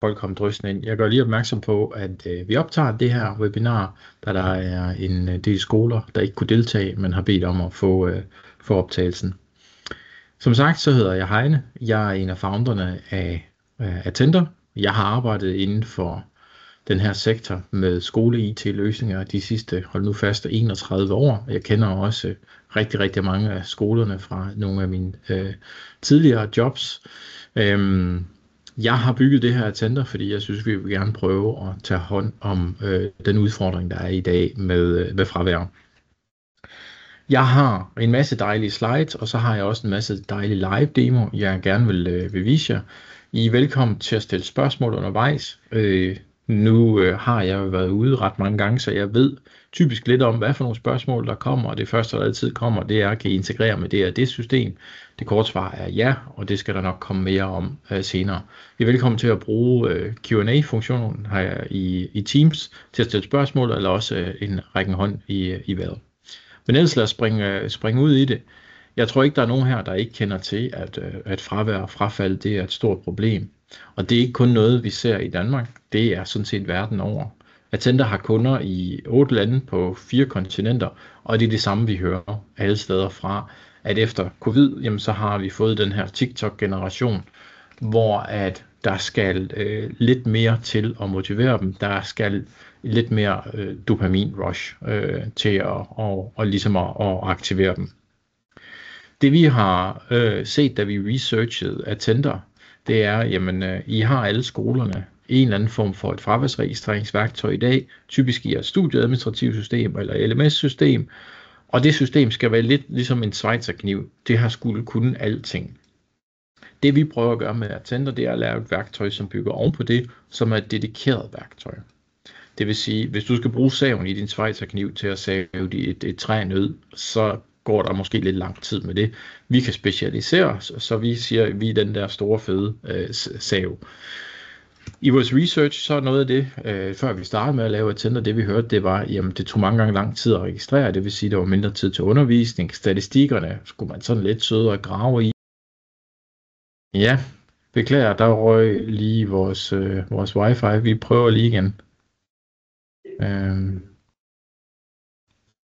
folk kom drøsende ind. Jeg gør lige opmærksom på, at vi optager det her webinar, da der er en del skoler, der ikke kunne deltage, men har bedt om at få optagelsen. Som sagt, så hedder jeg Heine. Jeg er en af founderne af Attender. Jeg har arbejdet inden for den her sektor med skole-IT-løsninger de sidste, hold nu fast, 31 år. Jeg kender også rigtig, rigtig mange af skolerne fra nogle af mine tidligere jobs. Jeg har bygget det her Attender, fordi jeg synes, vi vil gerne prøve at tage hånd om den udfordring, der er i dag med fravær. Jeg har en masse dejlige slides, og så har jeg også en masse dejlige live demo, jeg gerne vil vise jer. I er velkommen til at stille spørgsmål undervejs. Nu har jeg jo været ude ret mange gange, så jeg ved typisk lidt om, hvad for nogle spørgsmål der kommer, og det første, der altid kommer, det er, kan I integrere med det og det system? Det korte svar er ja, og det skal der nok komme mere om senere. I er velkommen til at bruge Q&A-funktionen her i Teams til at stille spørgsmål, eller også en rækken hånd i vejret. Men ellers lad os springe ud i det. Jeg tror ikke, der er nogen her, der ikke kender til, at fravær og frafald, det er et stort problem. Og det er ikke kun noget, vi ser i Danmark. Det er sådan set verden over. Attender har kunder i 8 lande på 4 kontinenter, og det er det samme, vi hører alle steder fra, at efter covid, jamen, så har vi fået den her TikTok-generation, hvor at der skal lidt mere til at motivere dem. Der skal lidt mere dopamin-rush til at ligesom at aktivere dem. Det vi har set, da vi researchede Attender, det er, jamen, I har alle skolerne en eller anden form for et fraværsregistreringsværktøj i dag, typisk i et studieadministrativt system eller LMS-system, og det system skal være lidt ligesom en schweizerkniv. Det har skulle kunne alting. Det vi prøver at gøre med Attender, det er at lave et værktøj, som bygger ovenpå det, som er et dedikeret værktøj. Det vil sige, hvis du skal bruge saven i din schweizerkniv til at save et træ ned, så går der måske lidt lang tid med det. Vi kan specialisere os, så vi siger, at vi er den der store fede sav. I vores research, så noget af det, før vi startede med at lave Attender, det vi hørte, det var, jamen det tog mange gange lang tid at registrere, det vil sige, der var mindre tid til undervisning. Statistikkerne skulle man sådan lidt sødere grave i. Ja, beklager, der røg lige vores wifi. Vi prøver lige igen.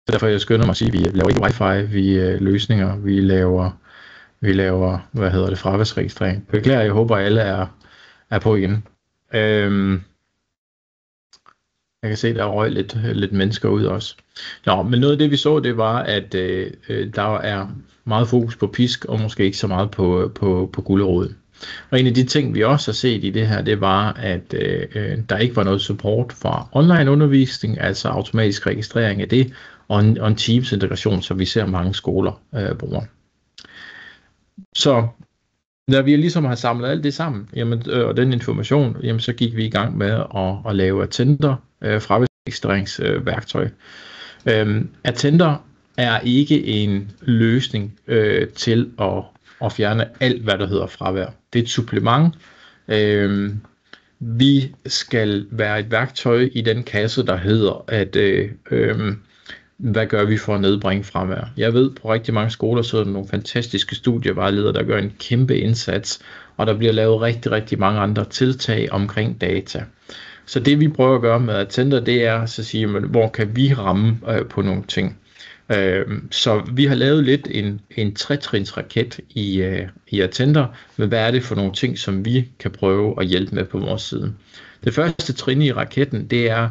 Derfor jeg skynder mig at sige, at vi laver ikke wifi, vi løsninger, vi laver fraværsregistrering. Beklager, jeg håber alle er på igen. Jeg kan se, der røg lidt mennesker ud også. Nå, men noget af det vi så, det var, at der er meget fokus på pisk, og måske ikke så meget på gulerod. Og en af de ting, vi også har set i det her, det var, at der ikke var noget support for online undervisning, altså automatisk registrering af det, og en Teams integration, som vi ser mange skoler bruger. Så når vi ligesom har samlet alt det sammen, jamen, og den information, jamen, så gik vi i gang med at lave Attender fraværsregistreringsværktøj. Attender er ikke en løsning til at fjerne alt, hvad der hedder fravær. Det er et supplement. Vi skal være et værktøj i den kasse, der hedder, at hvad gør vi for at nedbringe fravær? Jeg ved, på rigtig mange skoler sidder der nogle fantastiske studievejledere, der gør en kæmpe indsats, og der bliver lavet rigtig, rigtig mange andre tiltag omkring data. Så det vi prøver at gøre med Attender, det er at sige, hvor kan vi ramme på nogle ting. Så vi har lavet lidt en 3-trins raket i Attender, men hvad er det for nogle ting, som vi kan prøve at hjælpe med på vores side. Det første trin i raketten, det er,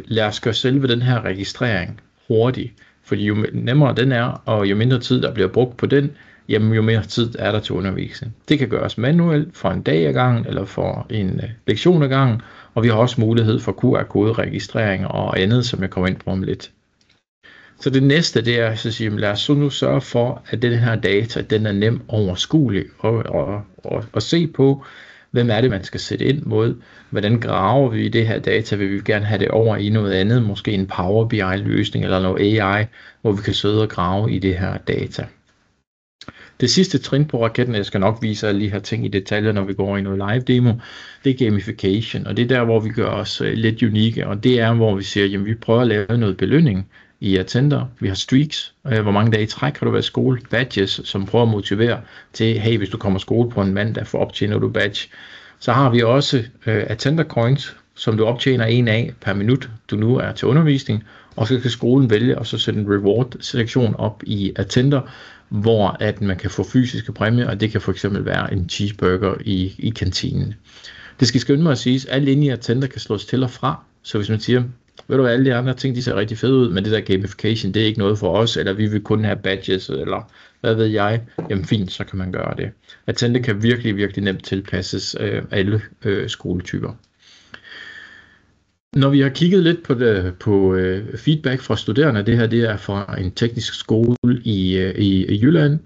lad os gøre selve den her registrering hurtig, fordi jo nemmere den er, og jo mindre tid der bliver brugt på den, jamen jo mere tid er der til undervisning. Det kan gøres manuelt for en dag ad gangen, eller for en lektion ad gangen, og vi har også mulighed for QR-kode registrering og andet, som jeg kommer ind på om lidt. Så det næste, det er at sige, lad os så nu sørge for, at den her data, den er nem overskuelig og se på, hvem er det, man skal sætte ind mod, hvordan graver vi det her data, vil vi gerne have det over i noget andet, måske en Power BI-løsning eller noget AI, hvor vi kan sidde og grave i det her data. Det sidste trin på raketten, jeg skal nok vise alle de her ting i detaljer, når vi går i noget live demo, det er gamification, og det er der, hvor vi gør os lidt unikke, og det er, hvor vi siger, jamen vi prøver at lave noget belønning i Attender. Vi har streaks, hvor mange dage i træk har du været i skole, badges, som prøver at motivere til, hey, hvis du kommer i skole på en mandag, for optjener du badge. Så har vi også attender coins, som du optjener en af per minut, du nu er til undervisning, og så kan skolen vælge at så sætte en reward-selektion op i attender, hvor at man kan få fysiske præmier, og det kan for eksempel være en cheeseburger i kantinen. Det skal skynde mig at sige, at alle inde i attender kan slås til og fra, så hvis man siger, ved du hvad, alle de andre ting, de ser rigtig fede ud, men det der gamification, det er ikke noget for os, eller vi vil kun have badges, eller hvad ved jeg, jamen fint, så kan man gøre det. Attender kan virkelig, virkelig nemt tilpasses alle skoletyper. Når vi har kigget lidt på feedback fra studerende, det her det er fra en teknisk skole i Jylland,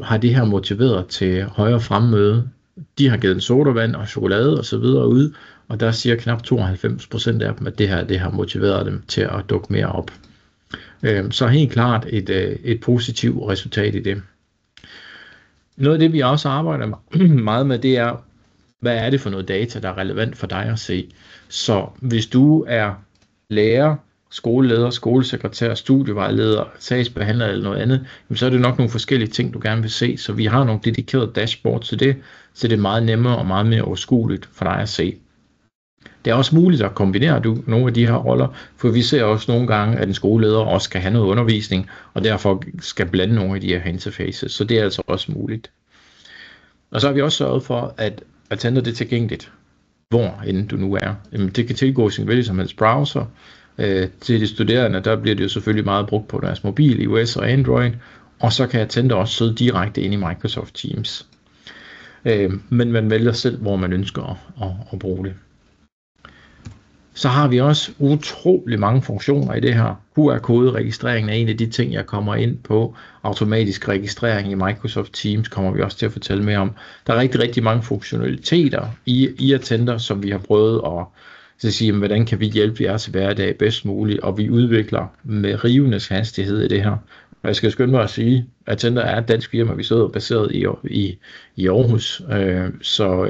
har det her motiveret til højere fremmøde. De har givet en sodavand og chokolade og så videre ud, og der siger knap 92% af dem, at det har motiveret dem til at dukke mere op. Så helt klart et positivt resultat i det. Noget af det, vi også arbejder meget med, det er, hvad er det for noget data, der er relevant for dig at se. Så hvis du er lærer, skoleleder, skolesekretær, studievejleder, sagsbehandler eller noget andet, så er det nok nogle forskellige ting, du gerne vil se. Så vi har nogle dedikerede dashboards til det, så det er meget nemmere og meget mere overskueligt for dig at se. Det er også muligt at kombinere nogle af de her roller, for vi ser også nogle gange, at en skoleleder også skal have noget undervisning, og derfor skal blande nogle af de her interfaces, så det er altså også muligt. Og så har vi også sørget for, at attender det tilgængeligt, hvor end du nu er. Jamen, det kan tilgås i en hvilken som helst browser. Til de studerende, der bliver det jo selvfølgelig meget brugt på deres mobil, iOS og Android, og så kan attender også sidde direkte ind i Microsoft Teams. Men man vælger selv, hvor man ønsker at bruge det. Så har vi også utrolig mange funktioner i det her. QR-kode-registreringen er en af de ting, jeg kommer ind på. Automatisk registrering i Microsoft Teams kommer vi også til at fortælle mere om. Der er rigtig, rigtig mange funktionaliteter i attender, som vi har prøvet at sige, hvordan kan vi hjælpe jeres hverdag bedst muligt, og vi udvikler med rivende hastighed i det her. Og jeg skal skynde mig at sige, at Attender er et dansk firma, vi sidder baseret i Aarhus, så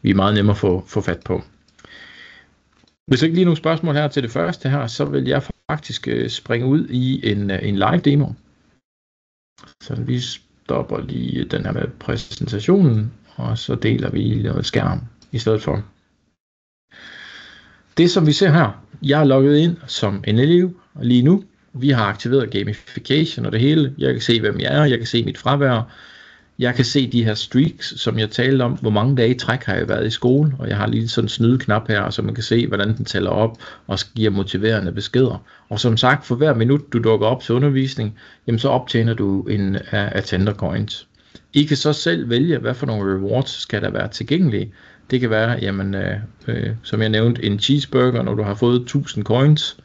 vi er meget nemmere at få fat på. Hvis ikke lige nogle spørgsmål her til det første her, så vil jeg faktisk springe ud i en live demo. Så vi stopper lige den her med præsentationen, og så deler vi noget skærm i stedet for. Det som vi ser her, jeg er logget ind som en elev lige nu. Vi har aktiveret gamification og det hele. Jeg kan se, hvem jeg er. Jeg kan se mit fravær. Jeg kan se de her streaks, som jeg talte om. Hvor mange dage i træk har jeg været i skole. Og jeg har lige sådan en snydeknap her, så man kan se, hvordan den tæller op og giver motiverende beskeder. Og som sagt, for hver minut du dukker op til undervisning, jamen så optjener du en attender coins. I kan så selv vælge, hvad for nogle rewards skal der være tilgængelige. Det kan være, jamen, som jeg nævnte, en cheeseburger, når du har fået 1000 coins.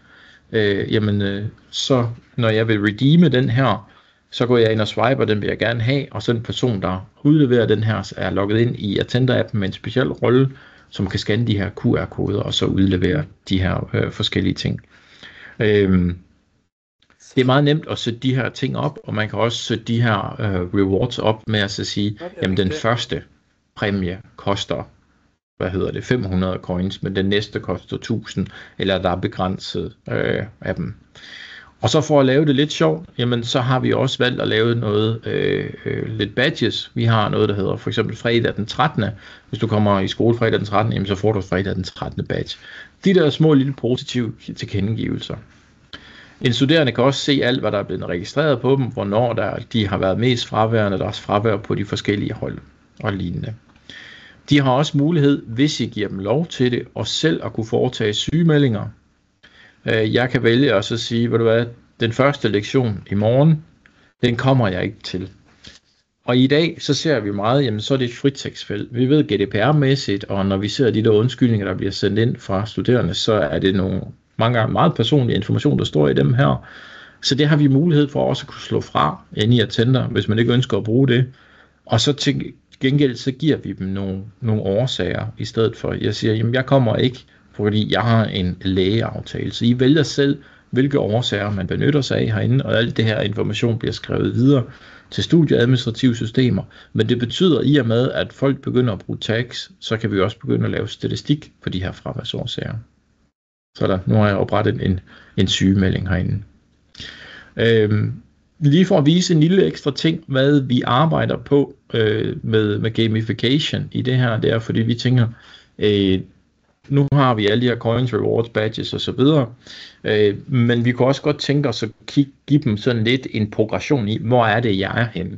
Så når jeg vil redeeme den her, så går jeg ind og swiper, den vil jeg gerne have, og så en person, der udleverer den her, er logget ind i Attender-appen med en speciel rolle, som kan scanne de her QR-koder, og så udlevere de her forskellige ting. Det er meget nemt at sætte de her ting op, og man kan også sætte de her rewards op med at sige, jamen den første præmie koster 500 coins, men den næste koster 1000, eller der er begrænset af dem. Og så for at lave det lidt sjovt, jamen så har vi også valgt at lave noget lidt badges. Vi har noget, der hedder for eksempel fredag den 13. Hvis du kommer i skole fredag den 13, jamen så får du fredag den 13. badge. De der små lille positive tilkendegivelser. En studerende kan også se alt, hvad der er blevet registreret på dem, hvornår de har været mest fraværende, deres fravær på de forskellige hold og lignende. De har også mulighed, hvis I giver dem lov til det, og selv at kunne foretage sygemeldinger. Jeg kan vælge at så sige, ved du hvad, den første lektion i morgen, den kommer jeg ikke til. Og i dag, så ser vi meget, jamen så er det et fritekstfelt. Vi ved GDPR-mæssigt, og når vi ser de der undskyldninger, der bliver sendt ind fra studerende, så er det nogle mange gange meget personlige information, der står i dem her. Så det har vi mulighed for også at kunne slå fra inde i Attender, hvis man ikke ønsker at bruge det. Og så til gengæld, så giver vi dem nogle årsager i stedet for. Jeg siger, jamen jeg kommer ikke, fordi jeg har en lægeaftale. Så I vælger selv, hvilke årsager man benytter sig af herinde, og alt det her information bliver skrevet videre til studieadministrative systemer. Men det betyder i og med, at folk begynder at bruge tags, så kan vi også begynde at lave statistik på de her fraværsårsager. Sådan, nu har jeg oprettet en sygemelding herinde. lige for at vise en lille ekstra ting, hvad vi arbejder på med gamification i det her, det er, fordi vi tænker, nu har vi alle de her coins, rewards, badges og så videre, men vi kunne også godt tænke os at give dem sådan lidt en progression i, hvor er det, jeg er henne.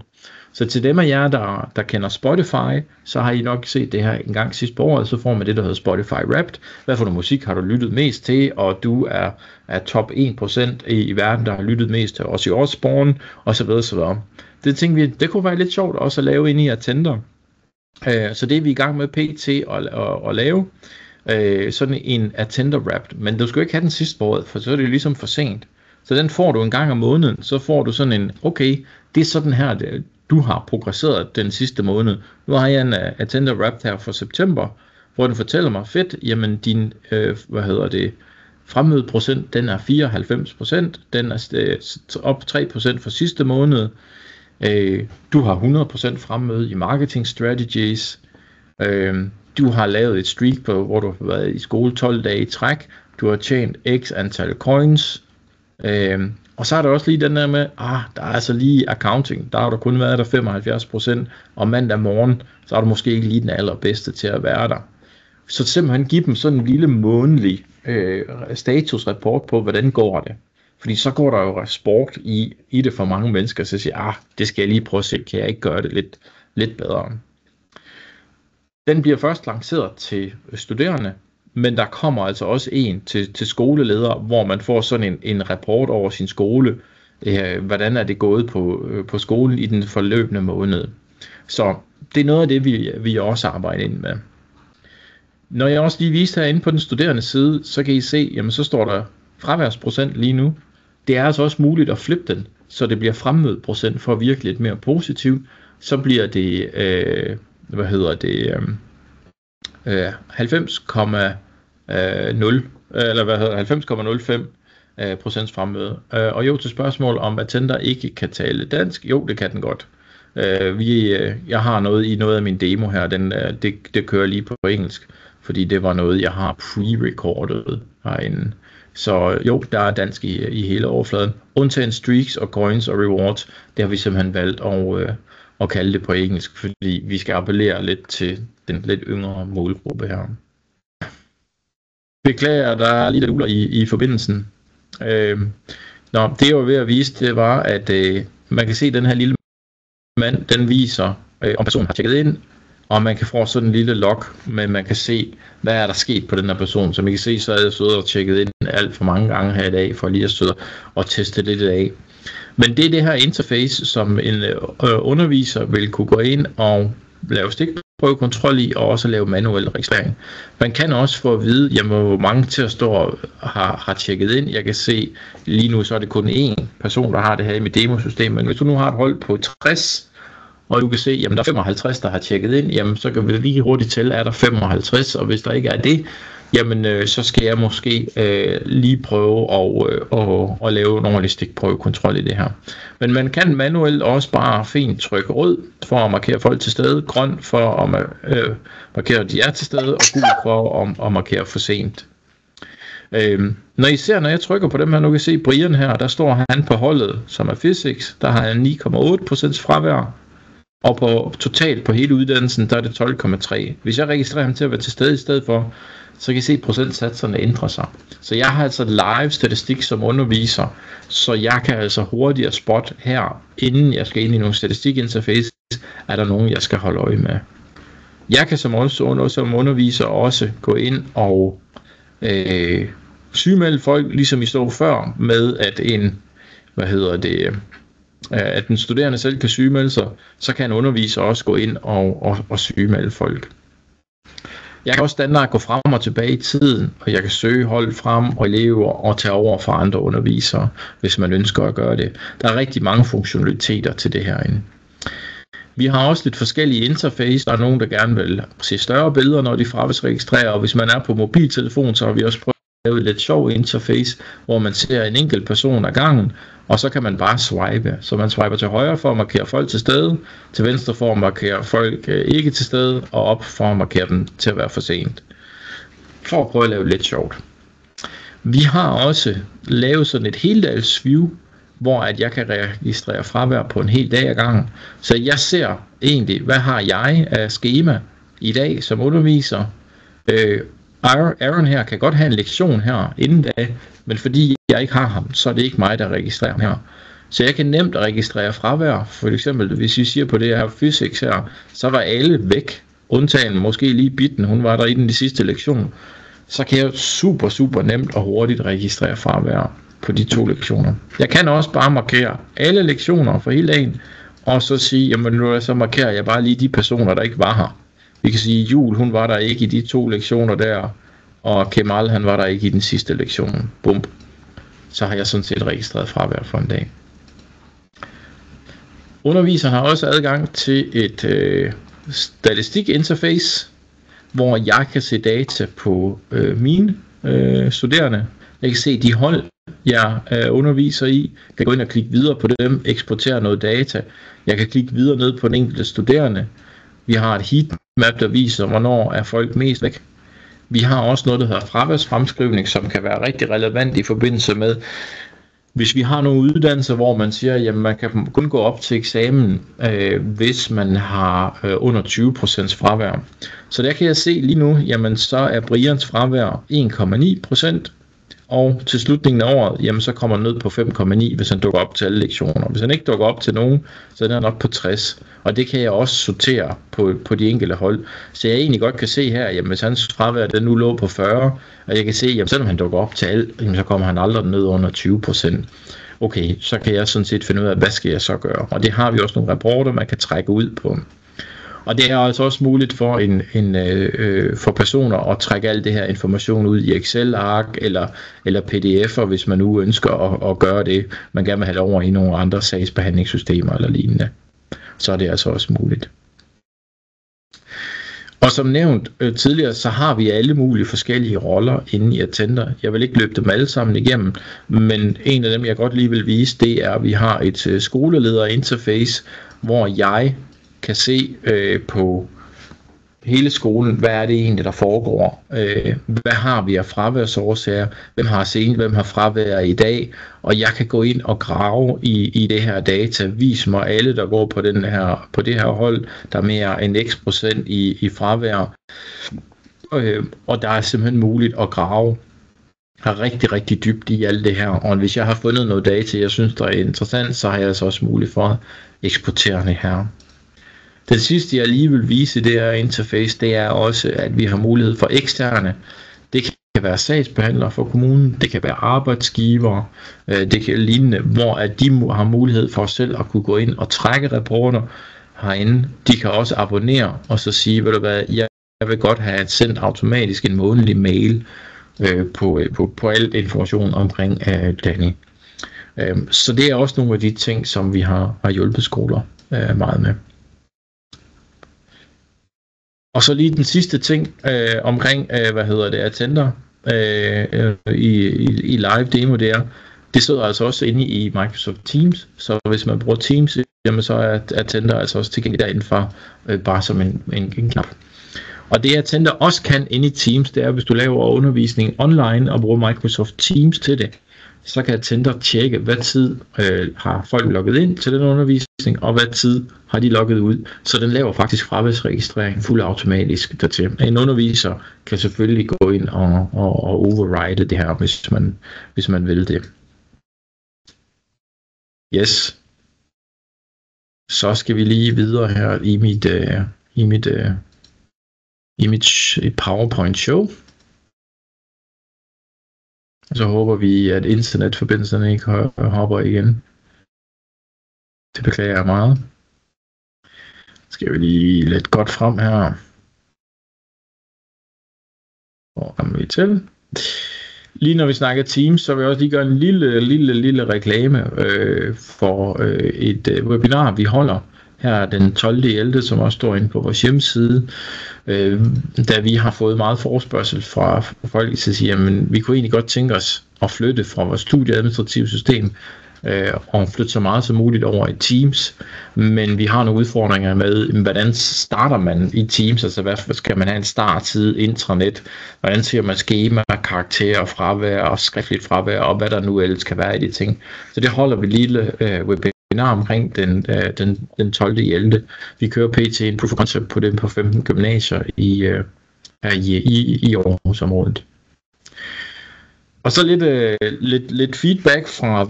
Så til dem af jer, der kender Spotify, så har I nok set det her en gang sidst på året, så får man det, der hedder Spotify Wrapped. Hvad for noget musik har du lyttet mest til, og du er top 1% i verden, der har lyttet mest til Ozzy Osbourne, og så videre, så videre. Det tænkte vi, det kunne være lidt sjovt også at lave ind i Attender. Så det er vi i gang med pt. at lave. Sådan en Attender Wrapped, men du skal jo ikke have den sidste på året, for så er det jo ligesom for sent. Så den får du en gang om måneden, så får du sådan en, okay, det er sådan her, du har progresseret den sidste måned. Nu har jeg en Attender Wrapped her for september, hvor den fortæller mig, fedt, jamen din, fremmødeprocent, den er 94%, den er op 3% for sidste måned. Du har 100% fremmøde i marketing strategies. Du har lavet et streak på, hvor du har været i skole 12 dage i træk. Du har tjent x antal coins. Og så er der også lige den der med, der er altså lige accounting. Der har du kun været der 75%, og mandag morgen, så er du måske ikke lige den allerbedste til at være der. Så simpelthen give dem sådan en lille månedlig statusrapport på, hvordan går det. Fordi så går der jo sport i det for mange mennesker, så siger det skal jeg lige prøve at se, kan jeg ikke gøre det lidt bedre. Den bliver først lanceret til studerende, men der kommer altså også en til skoleledere, hvor man får sådan en rapport over sin skole, hvordan er det gået på skolen i den forløbende måned. Så det er noget af det, vi også arbejder ind med. Når jeg også lige viste herinde på den studerende side, så kan I se, jamen så står der fraværsprocent lige nu. Det er altså også muligt at flippe den, så det bliver fremmødeprocent for at virke lidt mere positivt. Så bliver det 90,05 procents fremmøde. Og jo, til spørgsmål om Attender ikke kan tale dansk, jo, det kan den godt. Jeg har noget af min demo her, det kører lige på engelsk, fordi det var noget, jeg har pre-recordet herinde. Så jo, der er dansk i hele overfladen. Undtagen streaks og coins og rewards, det har vi simpelthen valgt at kalde det på engelsk, fordi vi skal appellere lidt til den lidt yngre målgruppe her. Beklager, der er lidt uler i forbindelsen. Det jeg var ved at vise, det var, at man kan se, at den her lille mand, den viser, om personen har tjekket ind, og man kan få sådan en lille log, men man kan se, hvad er der sket på den her person. Som I kan se, så er jeg siddet og tjekket ind alt for mange gange her i dag, for lige at sidde og teste lidt af. Men det er det her interface, som en underviser vil kunne gå ind og lave stikprøvekontrol i, og også lave manuel registrering. Man kan også få at vide, jamen, hvor mange til at stå og har tjekket ind. Jeg kan se, lige nu så er det kun én person, der har det her i mit demosystem, men hvis du nu har et hold på 60, og du kan se, jamen der er 55, der har tjekket ind, jamen så kan vi lige hurtigt tælle, er der 55, og hvis der ikke er det, jamen så skal jeg måske lige prøve at lave en ordentlig stikprøvekontrol i det her. Men man kan manuelt også bare fint trykke rød for at markere folk til stede, grøn for at markere, at de er til stede, og gul for at markere for sent. Når jeg trykker på dem her, nu kan I se Brian her, der står han på holdet, som er physics, der har han 9,8% fravær, og på totalt på hele uddannelsen, der er det 12,3. Hvis jeg registrerer ham til at være til stede i stedet for, så kan I se, at procentsatserne ændrer sig. Så jeg har altså live statistik som underviser, så jeg kan altså hurtigere spotte her, inden jeg skal ind i nogle statistikinterface, er der nogen, jeg skal holde øje med. Jeg kan som underviser også gå ind og sygemelde folk, ligesom I så før, med at at den studerende selv kan sygemelde sig, så kan en underviser også gå ind og sygemelde folk. Jeg kan også standard gå frem og tilbage i tiden, og jeg kan søge hold frem og elever og tage over for andre undervisere, hvis man ønsker at gøre det. Der er rigtig mange funktionaliteter til det herinde. Vi har også lidt forskellige interface. Der er nogen, der gerne vil se større billeder, når de fraværsregistrerer, og hvis man er på mobiltelefon, så har vi også prøvet at lave et lidt sjov interface, hvor man ser en enkelt person ad gangen, og så kan man bare swipe. Så man swiper til højre for at markere folk til stede, til venstre for at markere folk ikke til stede, og op for at markere dem til at være for sent. For at prøve at lave lidt sjovt. Vi har også lavet sådan et heldags view, hvor at jeg kan registrere fravær på en hel dag ad gangen. Så jeg ser egentlig, hvad har jeg af skema i dag som underviser. Aaron her kan godt have en lektion her inden da, men fordi jeg ikke har ham, så er det ikke mig, der registrerer ham her. Så jeg kan nemt registrere fravær. For eksempel, hvis vi siger på det her physics her, så var alle væk, undtagen måske lige Bitten, hun var der i den sidste lektion. Så kan jeg super nemt og hurtigt registrere fravær på de 2 lektioner. Jeg kan også bare markere alle lektioner for hele dagen, og så sige, jamen nu så markerer jeg bare lige de personer, der ikke var her. Vi kan sige, Jul, hun var der ikke i de 2 lektioner der, og Kemal, han var der ikke i den sidste lektion. Bum. Så har jeg sådan set registreret fravær for en dag. Underviseren har også adgang til et statistikinterface, hvor jeg kan se data på mine studerende. Jeg kan se de hold, jeg underviser i. Jeg kan gå ind og klikke videre på dem, eksportere noget data. Jeg kan klikke videre ned på den enkelte studerende. Vi har et heatmap, der viser, hvornår er folk mest væk. Vi har også noget, der hedder fraværsfremskrivning, som kan være rigtig relevant i forbindelse med, hvis vi har nogle uddannelser, hvor man siger, at man kan kun gå op til eksamen, hvis man har under 20% fravær. Så der kan jeg se lige nu, jamen så er Brians fravær 1,9%, og til slutningen af året, jamen så kommer han ned på 5,9, hvis han dukker op til alle lektioner. Hvis han ikke dukker op til nogen, så er han op på 60. Og det kan jeg også sortere på de enkelte hold. Så jeg egentlig godt kan se her, jamen hvis hans fravær den nu lå på 40, og jeg kan se, jamen selvom han dukker op til alt, jamen så kommer han aldrig ned under 20%. Okay, så kan jeg sådan set finde ud af, hvad skal jeg så gøre? Og det har vi også nogle rapporter, man kan trække ud på. Og det er altså også muligt for for personer at trække alt det her information ud i Excel-ark eller PDF'er, hvis man nu ønsker at gøre det. Man gerne vil have det over i nogle andre sagsbehandlingssystemer eller lignende. Så er det altså også muligt. Og som nævnt tidligere, så har vi alle mulige forskellige roller inde i Attender. Jeg vil ikke løbe dem alle sammen igennem, men en af dem, jeg godt lige vil vise, det er, at vi har et skoleleder-interface, hvor jeg kan se på hele skolen, hvad er det egentlig, der foregår? Hvad har vi af fraværsårsager? Hvem har fravær i dag? Og jeg kan gå ind og grave i det her data. Vis mig alle, der går på det her hold, der er mere end x% i fravær. Og der er simpelthen muligt at grave rigtig dybt i alt det her. Og hvis jeg har fundet noget data, jeg synes, der er interessant, så har jeg altså også mulighed for at eksportere det her. Det sidste, jeg lige vil vise i det her interface, det er også, at vi har mulighed for eksterne. Det kan være sagsbehandlere for kommunen, det kan være arbejdsgivere, det kan lignende, hvor at de har mulighed for selv at kunne gå ind og trække rapporter herinde. De kan også abonnere og så sige, ved du hvad, jeg vil godt have sendt automatisk en månedlig mail på alt information omkring Danny. Så det er også nogle af de ting, som vi har hjulpet skoler meget med. Og så lige den sidste ting omkring, Attender i live demo der. Det sidder altså også inde i Microsoft Teams, så hvis man bruger Teams, jamen så er Attender altså også tilgængelig derindefra, bare som en knap. Og det Attender også kan inde i Teams, det er, hvis du laver undervisning online og bruger Microsoft Teams til det, så kan Attender tjekke, hvad tid har folk logget ind til den undervisning, og hvad tid har de logget ud. Så den laver faktisk fraværsregistrering fuldt automatisk dertil. En underviser kan selvfølgelig gå ind og override det her, hvis man vil det. Yes. Så skal vi lige videre her i mit PowerPoint show. Så håber vi, at internetforbindelsen ikke hopper igen. Det beklager jeg meget. Skal vi lige lidt godt frem her. Hvor kommer vi til? Lige når vi snakker Teams, så vil jeg også lige gøre en lille reklame for et webinar, vi holder her den 12.11., som også står inde på vores hjemmeside, da vi har fået meget forespørgsel fra folk, til at sige, jamen vi kunne egentlig godt tænke os at flytte fra vores studieadministrative system og flytte så meget som muligt over i Teams, men vi har nogle udfordringer med, hvordan starter man i Teams, altså hvad skal man have en startside, intranet, hvordan ser man skema, karakterer, fravær og skriftligt fravær, og hvad der nu ellers kan være i de ting. Så det holder vi lille webinar omkring den 12. i 11. Vi kører pt. En proof of concept på det på 15 gymnasier i Aarhusområdet. Og så lidt feedback fra,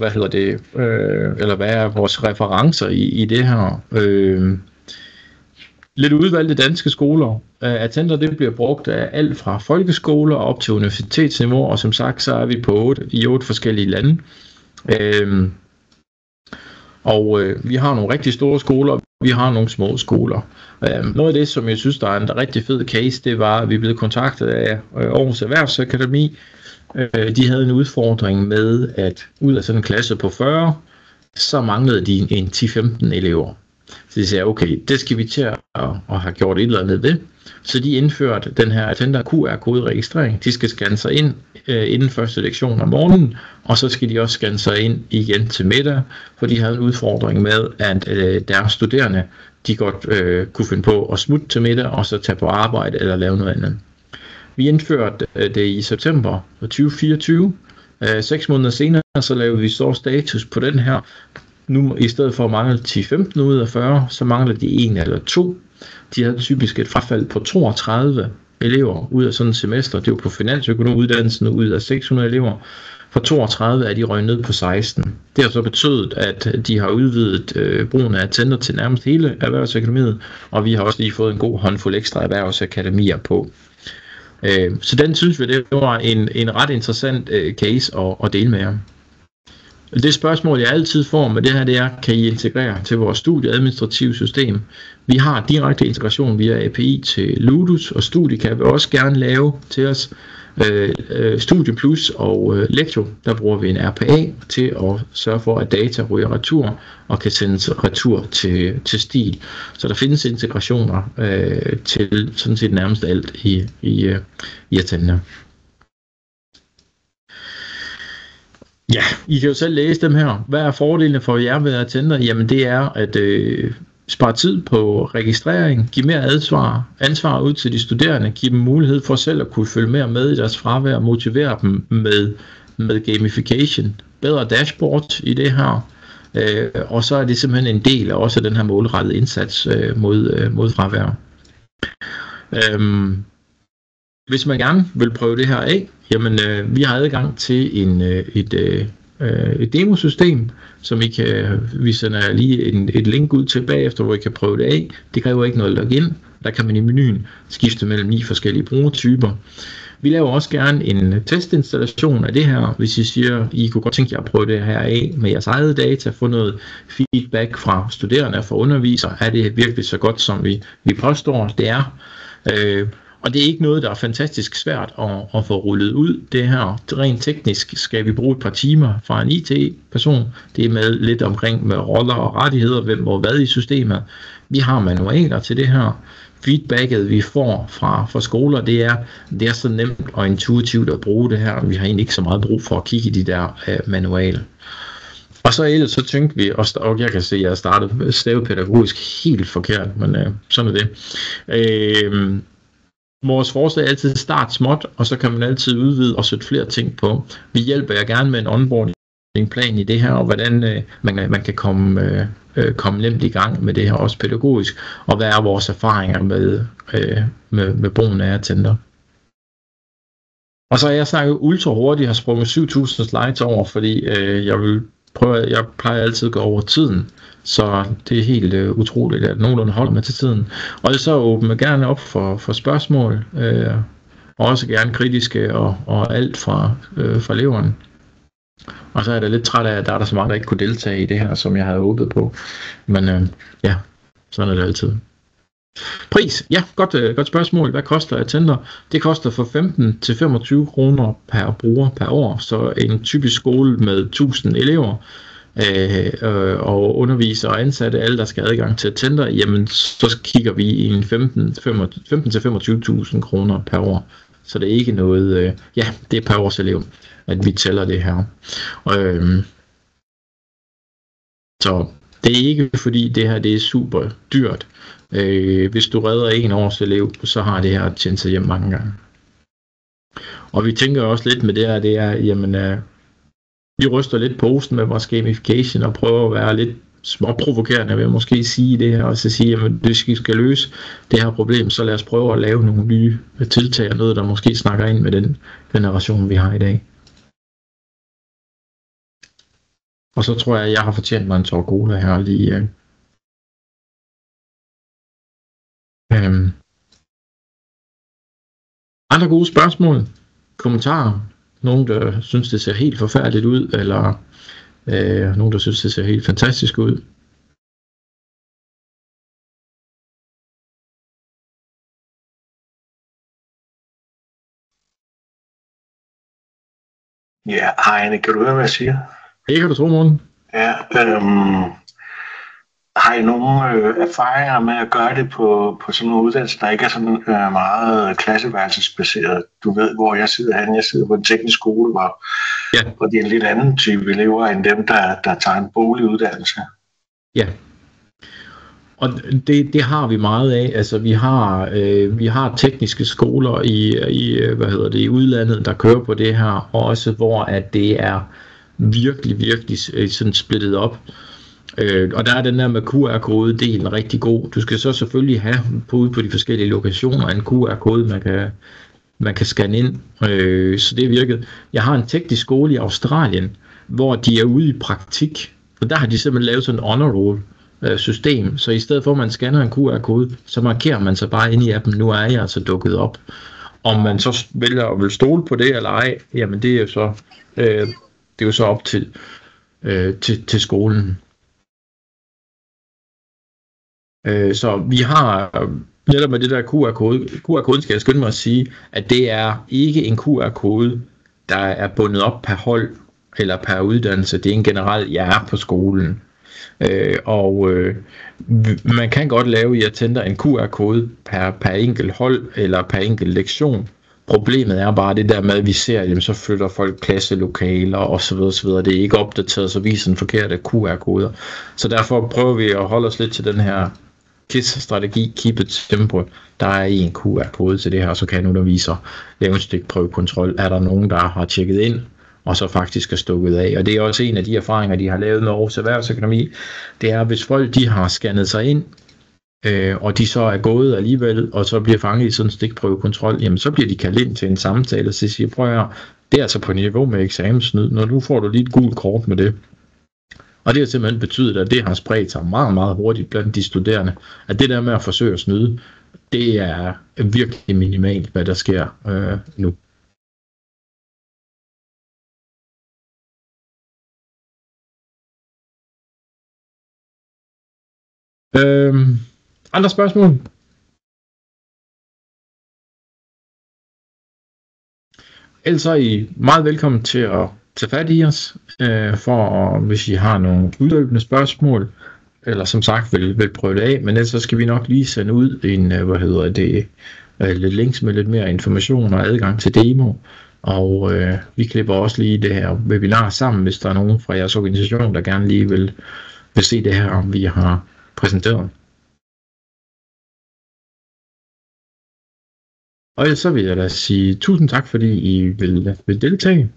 eller hvad er vores referencer i det her. Lidt udvalgte danske skoler. Attenter, det bliver brugt af alt fra folkeskoler op til universitetsniveau, og som sagt, så er vi på 8 forskellige lande. Vi har nogle rigtig store skoler, og vi har nogle små skoler. Noget af det, som jeg synes, der er en rigtig fed case, det var, at vi blev kontaktet af Aarhus Erhvervsakademi. De havde en udfordring med, at ud af sådan en klasse på 40, så manglede de en 10-15 elever. Så de sagde, okay, det skal vi til at have gjort et eller andet ved. Så de indførte den her Attenter QR-kode-registrering. De skal scanne sig ind inden første lektion om morgenen, og så skal de også scanne sig ind igen til middag, for de havde en udfordring med, at deres studerende, de godt kunne finde på at smutte til middag, og så tage på arbejde eller lave noget andet. Vi indførte det i september 2024. 6 måneder senere, så lavede vi så status på den her. Nu i stedet for at mangle 10-15 ud af 40, så mangler de 1 eller 2. De havde typisk et frafald på 32 elever ud af sådan et semester. Det var på finansøkonomuddannelsen ud af 600 elever. For 32 er de røget ned på 16. Det har så betydet, at de har udvidet brugen af Attenter til nærmest hele Erhvervsakademiet, og vi har også lige fået en god håndfuld ekstra erhvervsakademier på. Så den synes vi, det var en ret interessant case at dele med jer. Det spørgsmål, jeg altid får med det her, det er, kan I integrere til vores studieadministrative system? Vi har direkte integration via API til Ludus, og Studie kan vi også gerne lave til os. Studie Plus og Lectio, der bruger vi en RPA til at sørge for, at data ryger retur og kan sendes retur til Stil. Så der findes integrationer til sådan set nærmest alt i Attenter. Ja, I kan jo selv læse dem her. Hvad er fordelene for jer ved Attenter? Jamen det er at spare tid på registrering, give mere ansvar ud til de studerende, give dem mulighed for selv at kunne følge mere med i deres fravær, motivere dem med gamification, bedre dashboard i det her, og så er det simpelthen en del af også den her målrettede indsats mod fravær. Hvis man gerne vil prøve det her af, jamen vi har adgang til et demosystem, som vi sender lige et link ud til bagefter, hvor I kan prøve det af. Det kræver ikke noget login. Der kan man i menuen skifte mellem 9 forskellige brugertyper. Vi laver også gerne en testinstallation af det her, hvis I siger, I kunne godt tænke jer at prøve det her af med jeres eget data, få noget feedback fra studerende og fra undervisere. Er det virkelig så godt, som vi påstår, det er? Og det er ikke noget, der er fantastisk svært at få rullet ud. Det her rent teknisk skal vi bruge et par timer fra en IT-person. Det er med lidt omkring med roller og rettigheder, hvem og hvad i systemet. Vi har manualer til det her. Feedbacket, vi får fra skoler, det er så nemt og intuitivt at bruge det her. Vi har egentlig ikke så meget brug for at kigge i de der manualer. Og så ellers så tænkte vi, og jeg kan se, at jeg startede stavepædagogisk helt forkert, men sådan er det. Vores forslag er altid start småt, og så kan man altid udvide og sætte flere ting på. Vi hjælper jer gerne med en onboarding-plan i det her, og hvordan man kan komme nemt i gang med det her, også pædagogisk, og hvad er vores erfaringer med brugen af Attenter. Og så har jeg snakket ultra hurtigt, har sprunget 7.000 slides over, fordi jeg plejer altid at gå over tiden, så det er helt utroligt, at nogenlunde holder med til tiden. Og så åbner gerne op for spørgsmål, og også gerne kritiske og alt fra eleverne. Og så er jeg lidt træt af, at der er så mange, der ikke kunne deltage i det her, som jeg havde håbet på. Men ja, sådan er det altid. Pris, ja, godt spørgsmål. Hvad koster Attenter? Det koster fra 15 til 25 kroner per bruger per år, så en typisk skole med 1000 elever og undervisere og ansatte, alle der skal have adgang til Attenter, jamen så kigger vi i en 15 til 25.000 kroner per år. Så det er ikke noget, det er per års elev, at vi tæller det her. Så det er ikke fordi det her det er super dyrt. Hvis du redder en års elev, så har det her tjent sig hjem mange gange. Og vi tænker også lidt med det her, det er, jamen, vi ryster lidt posen med vores gamification og prøver at være lidt småprovokerende ved at måske sige det her, og så sige, at hvis vi skal løse det her problem, så lad os prøve at lave nogle nye tiltag og noget, der måske snakker ind med den generation, vi har i dag. Og så tror jeg, at jeg har fortjent mig en tår cola her lige. Andre gode spørgsmål, kommentarer, nogen der synes det ser helt forfærdeligt ud, eller nogen der synes det ser helt fantastisk ud. Ja, hej, kan du høre, hvad jeg siger? Det kan du tro, Morten. Ja, har I nogle erfaringer med at gøre det på sådan nogle uddannelser, der ikke er sådan meget klasseværelsesbaseret? Du ved, hvor jeg sidder henne. Jeg sidder på en teknisk skole, hvor det er en lidt anden type elever end dem, der tager en boliguddannelse. Ja, og det har vi meget af. Altså vi har tekniske skoler i udlandet, der kører på det her, og også hvor at det er virkelig sådan splittet op. Og der er den der med QR-kode-delen rigtig god. Du skal så selvfølgelig have ude på de forskellige lokationer en QR-kode, man kan scanne ind. Så det er virket. Jeg har en teknisk skole i Australien, hvor de er ude i praktik. Og der har de simpelthen lavet sådan en honor roll system. Så i stedet for at man scanner en QR-kode, så markerer man sig bare ind i appen, nu er jeg altså dukket op. Om man så vælger at vil stole på det eller ej, jamen det er jo så op til skolen. Så vi har netop med det der QR-kode. QR-koden skal jeg skynde mig at sige, at det er ikke en QR-kode, der er bundet op per hold eller per uddannelse. Det er en generel, jeg er på skolen. Man kan godt lave i Attender en QR-kode per enkelt hold eller per enkelt lektion. Problemet er bare det der med, at vi ser, jamen, så flytter folk klasselokaler og så videre. Det er ikke opdateret, så viser den forkerte QR-koder. Så derfor prøver vi at holde os lidt til den her KISS-strategi, keep it simple. Der er en QR-kode til det her, så kan underviser lave en stikprøvekontrol. Er der nogen, der har tjekket ind, og så faktisk er stukket af? Og det er også en af de erfaringer, de har lavet med Aarhus Erhvervsakademi. Det er, hvis folk de har scannet sig ind, og de så er gået alligevel, og så bliver fanget i sådan en stikprøvekontrol, jamen så bliver de kaldt ind til en samtale, og så siger, prøv at høre, det er altså på niveau med eksamenssnyd, når nu får du lige et gult kort med det. Og det har simpelthen betydet, at det har spredt sig meget, meget hurtigt blandt de studerende, at det der med at forsøge at snyde, det er virkelig minimalt, hvad der sker nu. Andre spørgsmål? Ellers er I meget velkommen til at tage fat i os, hvis I har nogle udløbende spørgsmål, eller som sagt vil prøve det af, men ellers så skal vi nok lige sende ud en, lidt links med lidt mere information og adgang til demo, og vi klipper også lige det her webinar sammen, hvis der er nogen fra jeres organisation, der gerne lige vil se det her, vi har præsenteret. Og ellers så vil jeg da sige tusind tak, fordi I vil deltage.